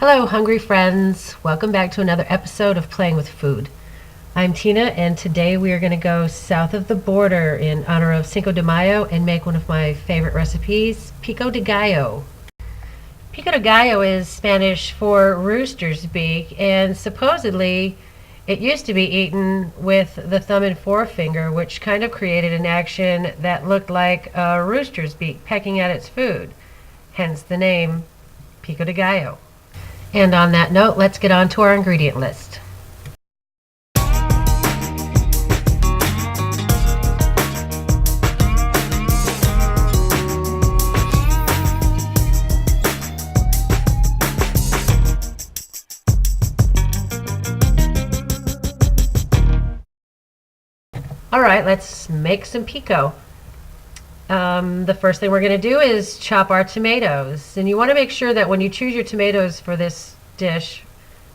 Hello, hungry friends. Welcome back to another episode of Playing with Food. I'm Tina, and today we are going to go south of the border in honor of Cinco de Mayo and make one of my favorite recipes, pico de gallo. Pico de gallo is Spanish for rooster's beak, and supposedly it used to be eaten with the thumb and forefinger, which kind of created an action that looked like a rooster's beak pecking at its food, hence the name pico de gallo. And on that note, let's get on to our ingredient list. All right, let's make some pico. The first thing we're going to do is chop our tomatoes. And you want to make sure that when you choose your tomatoes for this dish,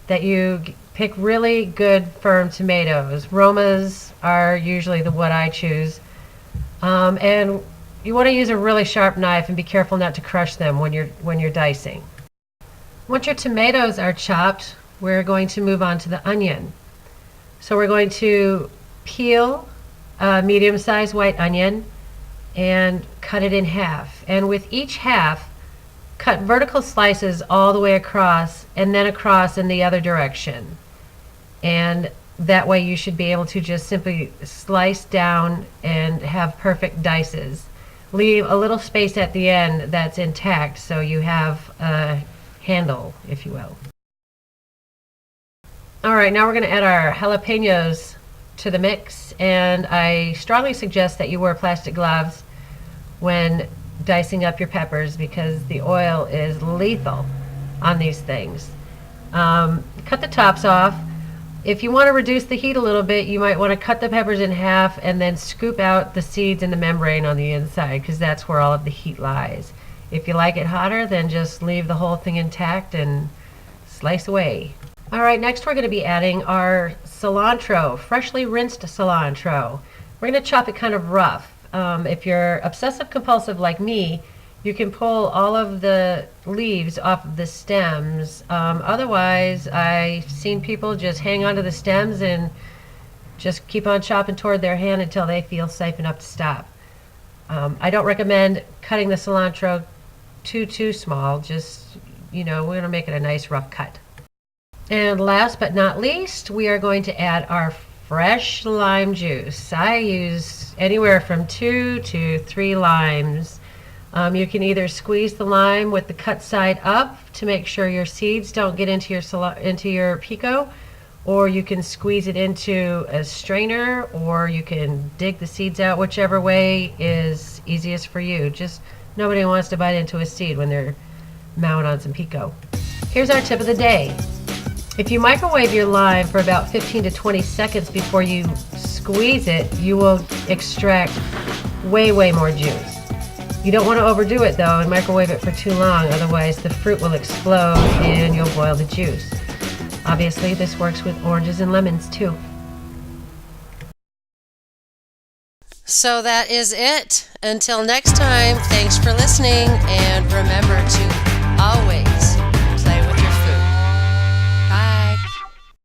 that you pick really good firm tomatoes. Romas are usually what I choose. And you want to use a really sharp knife and be careful not to crush them when you're dicing. Once your tomatoes are chopped, we're going to move on to the onion. So we're going to peel a medium-sized white onion and cut it in half. And with each half, cut vertical slices all the way across and then across in the other direction. And that way you should be able to just simply slice down and have perfect dices. Leave a little space at the end that's intact so you have a handle, if you will. All right, now we're going to add our jalapenos to the mix, and I strongly suggest that you wear plastic gloves when dicing up your peppers because the oil is lethal on these things. Cut the tops off. If you want to reduce the heat a little bit, you might want to cut the peppers in half and then scoop out the seeds and the membrane on the inside because that's where all of the heat lies. If you like it hotter, then just leave the whole thing intact and slice away. All right, next we're going to be adding our cilantro, freshly rinsed cilantro. We're going to chop it kind of rough. If you're obsessive compulsive like me, you can pull all of the leaves off of the stems. Otherwise, I've seen people just hang onto the stems and just keep on chopping toward their hand until they feel safe enough to stop. I don't recommend cutting the cilantro too small. Just, we're going to make it a nice rough cut. And last but not least, we are going to add our fresh lime juice. I use anywhere from 2 to 3 limes. You can either squeeze the lime with the cut side up to make sure your seeds don't get into your pico, or you can squeeze it into a strainer, or you can dig the seeds out, whichever way is easiest for you. Just nobody wants to bite into a seed when they're mowing on some pico. Here's our tip of the day. If you microwave your lime for about 15 to 20 seconds before you squeeze it, you will extract way more juice. You don't want to overdo it though and microwave it for too long, otherwise the fruit will explode and you'll boil the juice. Obviously this works with oranges and lemons too. So that is it. Until next time, thanks for listening, and remember to